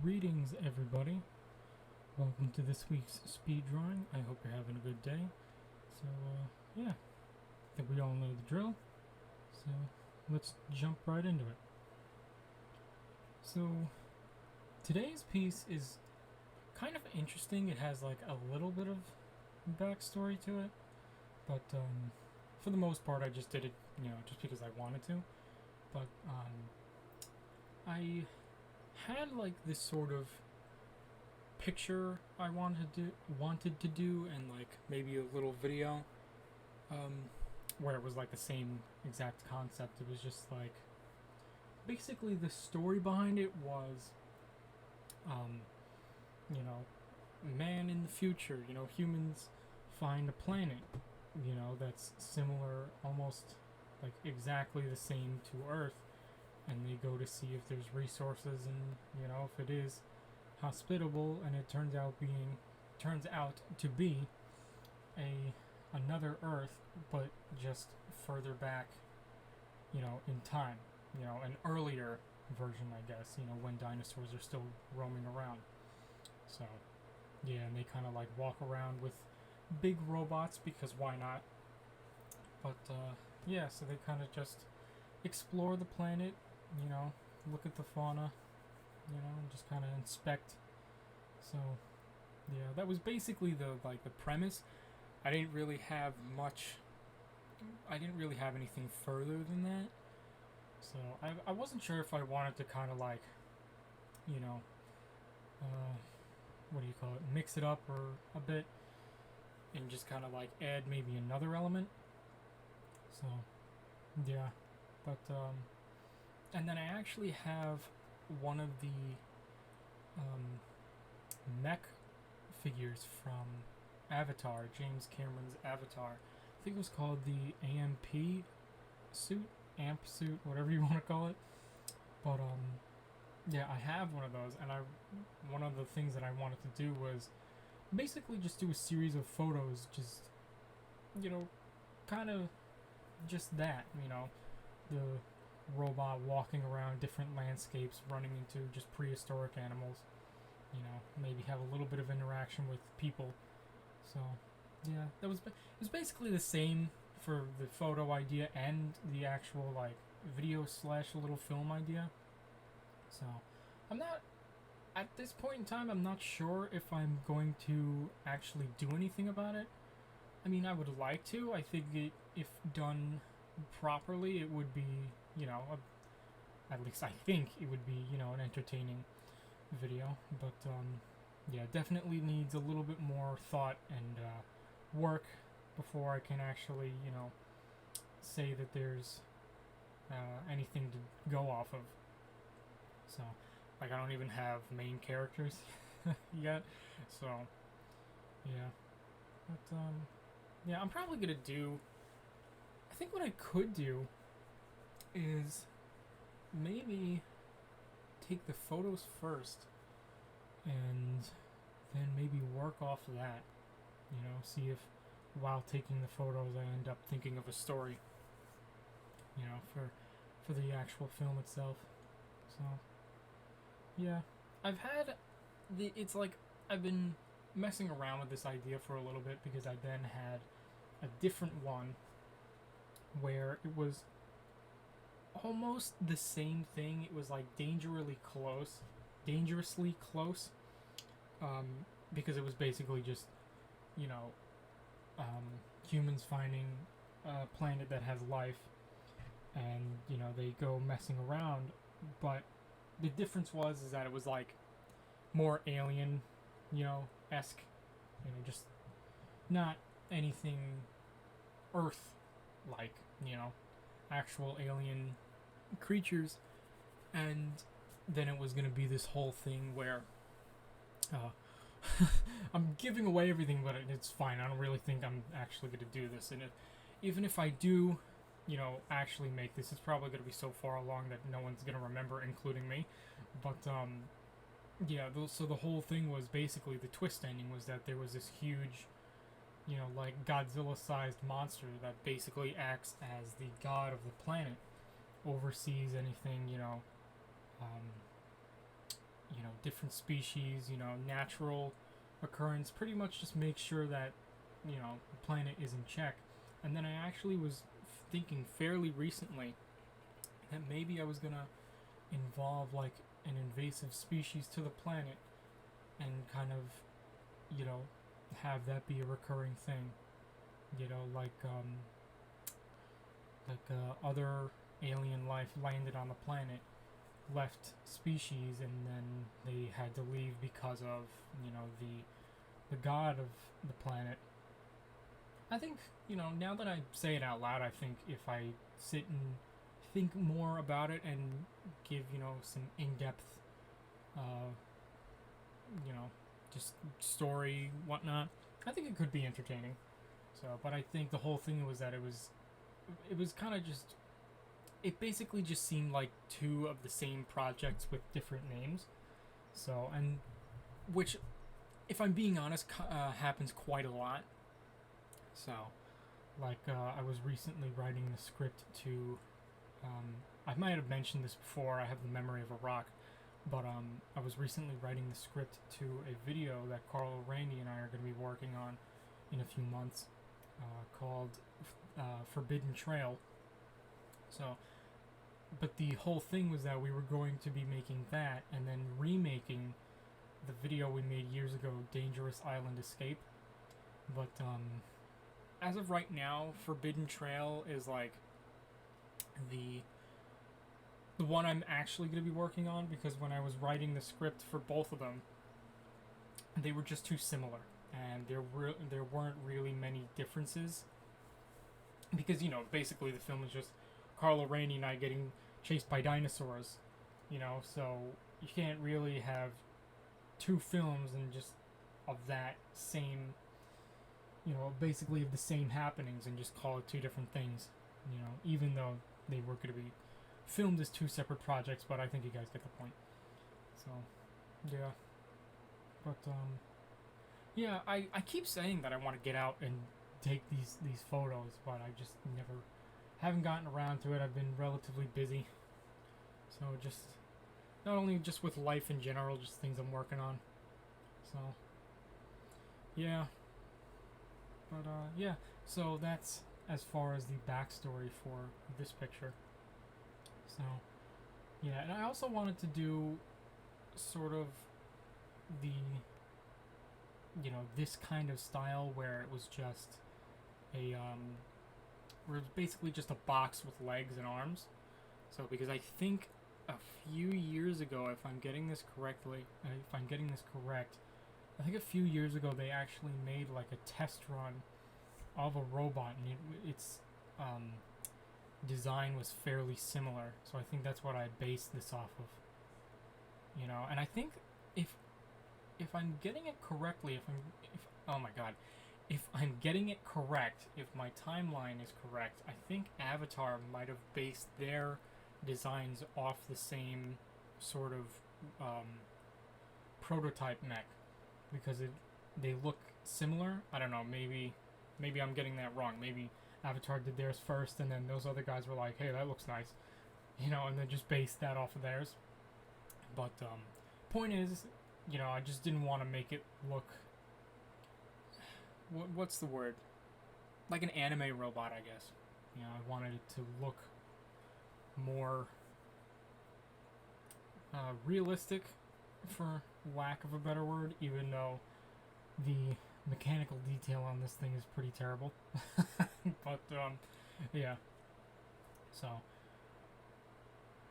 Greetings, everybody. Welcome to this week's speed drawing. I hope you're having a good day. So, yeah, I think we all know the drill. So, let's jump right into it. So, today's piece is kind of interesting. It has like a little bit of backstory to it, but for the most part, I just did it, just because I wanted to. But I had like this sort of picture I wanted to do, and like maybe a little video where it was like the same exact concept. It was just like basically the story behind it was man in the future, humans find a planet that's similar, almost like exactly the same to Earth, and they go to see if there's resources and if it is hospitable, and it turns out to be another Earth, but just further back in time, an earlier version, I guess, when dinosaurs are still roaming around. So yeah, and they kind of like walk around with big robots because why not. But yeah, so they kind of just explore the planet, look at the fauna, and just kind of inspect. So yeah, that was basically the premise. I didn't really have anything further than that. So I wasn't sure if I wanted to kind of like, what do you call it, mix it up or a bit, and just kind of like add maybe another element. So yeah, but and then I actually have one of the mech figures from Avatar, James Cameron's Avatar. I think it was called the AMP suit, whatever you want to call it. But yeah, I have one of those, and one of the things that I wanted to do was basically just do a series of photos, just kind of just that, the robot walking around different landscapes, running into just prehistoric animals, maybe have a little bit of interaction with people. So yeah, it was basically the same for the photo idea and the actual like video / little film idea. So I'm not, at this point in time, I'm not sure if I'm going to actually do anything about it. I mean, I would like to. I think if done properly, it would be, at least I think it would be, an entertaining video. But yeah, definitely needs a little bit more thought and work before I can actually, say that there's anything to go off of. So, like, I don't even have main characters yet. So, yeah. But yeah, I'm probably gonna do. I think what I could do is maybe take the photos first and then maybe work off of that. See if while taking the photos I end up thinking of a story. For the actual film itself. So yeah, it's like I've been messing around with this idea for a little bit because I then had a different one where it was almost the same thing. It was like dangerously close, because it was basically just, humans finding a planet that has life, and they go messing around. But the difference is that it was like more alien, esque, just not anything Earth like, actual alien creatures. And then it was going to be this whole thing where I'm giving away everything, but it's fine. I don't really think I'm actually going to do this. And even if I do, actually make this, it's probably going to be so far along that no one's going to remember, including me. But yeah, so the whole thing was basically, the twist ending was that there was this huge, like Godzilla-sized monster that basically acts as the god of the planet, oversees anything, different species, natural occurrence, pretty much just make sure that, the planet is in check. And then I actually was thinking fairly recently that maybe I was gonna involve like an invasive species to the planet and kind of, have that be a recurring thing. Other alien life landed on the planet, left species, and then they had to leave because of, the god of the planet. I think, now that I say it out loud, I think if I sit and think more about it and give, some in-depth, just story, whatnot, I think it could be entertaining. So, but I think the whole thing was that it was kind of just, it basically just seemed like two of the same projects with different names. So, and which, if I'm being honest, happens quite a lot. So, I was recently writing the script to, I might have mentioned this before, I have the memory of a rock, but I was recently writing the script to a video that Carl, Randy, and I are going to be working on in a few months, called Forbidden Trail. So, but the whole thing was that we were going to be making that and then remaking the video we made years ago, Dangerous Island Escape. But as of right now, Forbidden Trail is like the one I'm actually going to be working on, because when I was writing the script for both of them, they were just too similar, and there weren't really many differences, because basically the film is just Carlo Rainey and I getting chased by dinosaurs, so you can't really have two films and just of that same, basically of the same happenings and just call it two different things, even though they were going to be filmed as two separate projects, but I think you guys get the point. So, yeah. But, yeah, I keep saying that I want to get out and take these photos, but I just haven't gotten around to it. I've been relatively busy. So, just, not only just with life in general, just things I'm working on. So, yeah. But, yeah. So, that's as far as the backstory for this picture. So, yeah, and I also wanted to do sort of the, this kind of style where it was just where it's basically just a box with legs and arms. So, because I think a few years ago, if I'm getting this correct, I think a few years ago they actually made like a test run of a robot, and its design was fairly similar, so I think that's what I based this off of. And I think if I'm getting it correctly, if I'm getting it correct, if my timeline is correct, I think Avatar might have based their designs off the same sort of prototype mech, because they look similar. I don't know, maybe I'm getting that wrong. Maybe Avatar did theirs first, and then those other guys were like, hey, that looks nice, and then just based that off of theirs. But point is, I just didn't want to make it look, what's the word, like an anime robot, I guess. I wanted it to look more realistic, for lack of a better word, even though the mechanical detail on this thing is pretty terrible. But yeah, so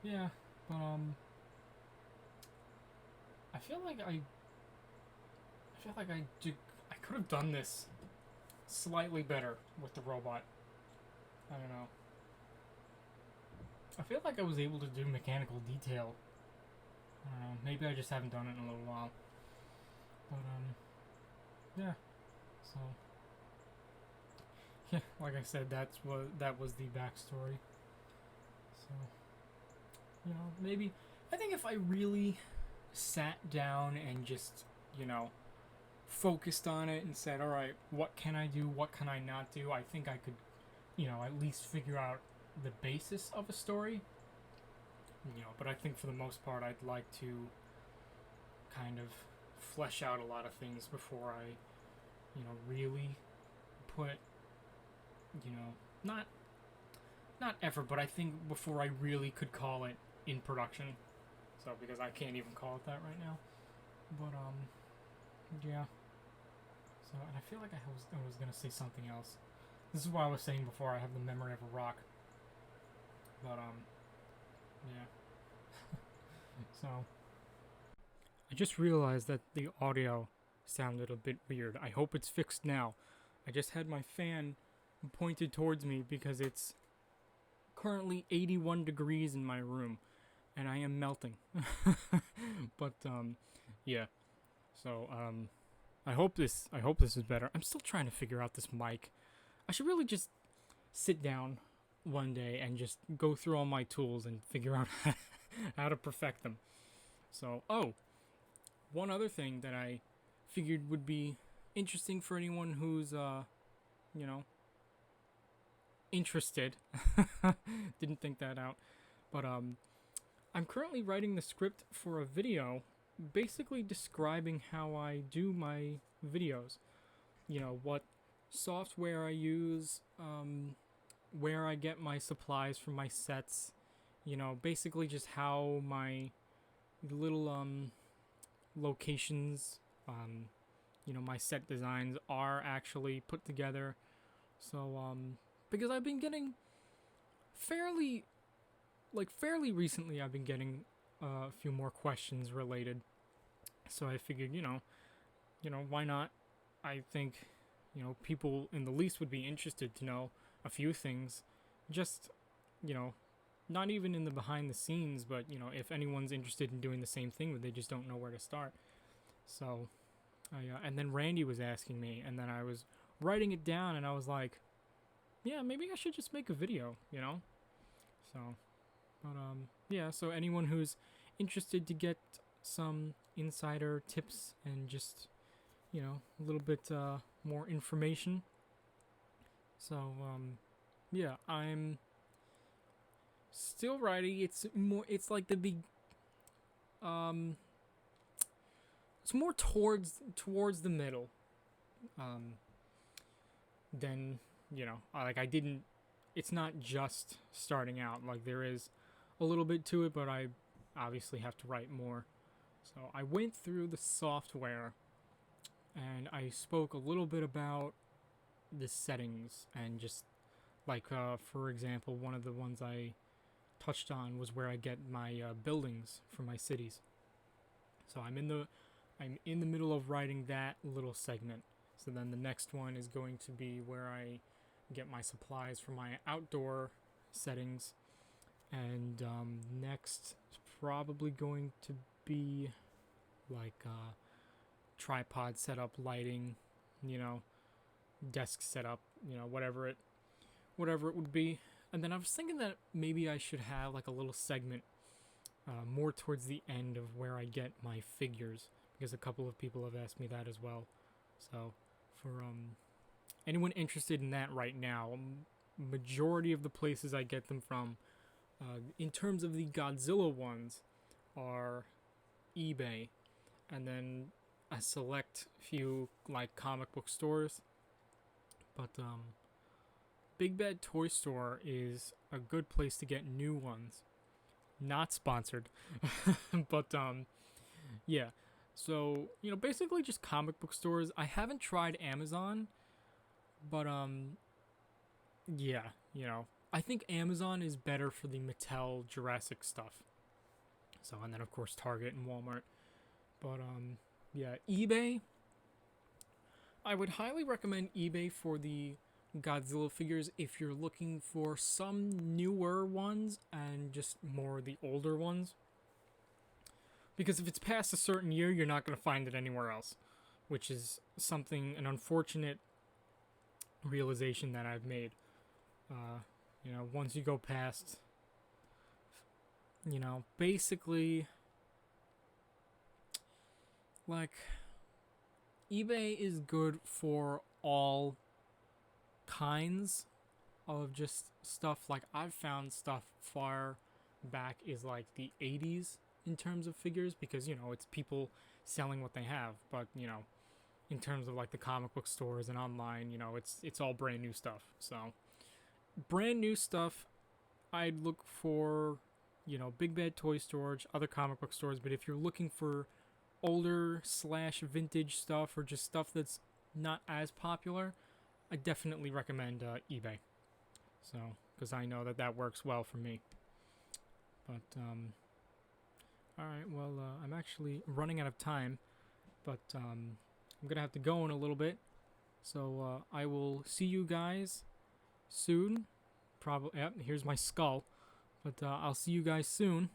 yeah, but I feel like I could have done this slightly better with the robot. I don't know. I feel like I was able to do mechanical detail. I don't know, maybe I just haven't done it in a little while. But yeah. So yeah, like I said, that was the backstory. So, maybe I think if I really sat down and just, focused on it and said, all right, what can I do, what can I not do, I think I could, at least figure out the basis of a story. But I think for the most part, I'd like to kind of flesh out a lot of things before I, really put, not effort, but I think before I really could call it in production. So because I can't even call it that right now. But yeah. So, and I feel like I was gonna say something else. This is what I was saying before. I have the memory of a rock. But yeah. So I just realized that the audio sounded a bit weird. I hope it's fixed now. I just had my fan pointed towards me because it's currently 81 degrees in my room and I am melting. But yeah. So I hope this is better. I'm still trying to figure out this mic. I should really just sit down one day and just go through all my tools and figure out how to perfect them. So, one other thing that I figured would be interesting for anyone who's interested. Didn't think that out. But I'm currently writing the script for a video basically describing how I do my videos. What software I use, where I get my supplies for my sets, basically just how my little locations, my set designs are actually put together. So because I've been getting fairly recently I've been getting a few more questions related. So I figured, why not? I think, people in the least would be interested to know a few things. Just, not even in the behind the scenes, but, if anyone's interested in doing the same thing, but they just don't know where to start. So, and then Randy was asking me, and then I was writing it down, and I was like, yeah, maybe I should just make a video, So, but, yeah, so anyone who's interested to get some insider tips and just, a little bit more information. So, yeah, I'm still writing. It's like the big, it's more towards the middle, than, I didn't, it's not just starting out, like there is a little bit to it, but I obviously have to write more. So I went through the software and I spoke a little bit about the settings and just for example, one of the ones I touched on was where I get my buildings for my cities. So I'm in the middle of writing that little segment. So then the next one is going to be where I get my supplies for my outdoor settings. And next is probably going to be tripod setup, lighting, desk setup, whatever it would be. And then I was thinking that maybe I should have a little segment more towards the end of where I get my figures, because a couple of people have asked me that as well. So for anyone interested in that right now, majority of the places I get them from, in terms of the Godzilla ones, are eBay, and then a select few comic book stores. But Big Bad Toy Store is a good place to get new ones. Not sponsored. But yeah. So, basically just comic book stores. I haven't tried Amazon, but yeah, I think Amazon is better for the Mattel Jurassic stuff. So, and then of course Target and Walmart. But yeah, eBay, I would highly recommend eBay for the Godzilla figures if you're looking for some newer ones and just more the older ones. Because if it's past a certain year, you're not going to find it anywhere else, which is an unfortunate realization that I've made. Once you go past, basically, eBay is good for all kinds of just stuff. I've found stuff far back is the 80s in terms of figures because, you know, it's people selling what they have. But, you know, in terms of like the comic book stores and online, you know, it's all brand new stuff. So, brand new stuff, I'd look for, you know, Big Bad Toy Storage, other comic book stores. But if you're looking for older / vintage stuff or just stuff that's not as popular, I definitely recommend eBay. So, because I know that works well for me. But, alright, well, I'm actually running out of time. But, I'm going to have to go in a little bit. So, I will see you guys soon. Probably, yep, here's my skull. But, I'll see you guys soon.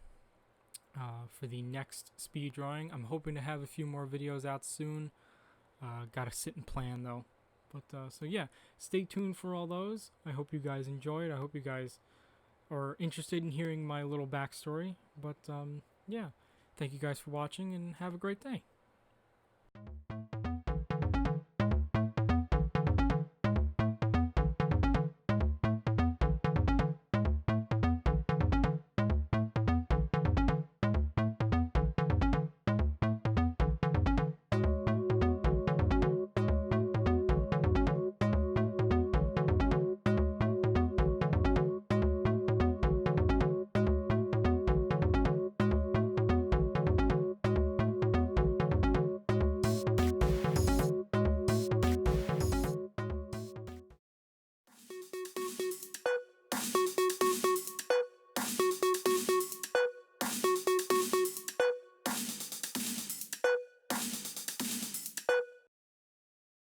For the next speed drawing. I'm hoping to have a few more videos out soon. Gotta sit and plan though. But so yeah, stay tuned for all those. I hope you guys enjoyed. I hope you guys are interested in hearing my little backstory. But yeah, thank you guys for watching and have a great day.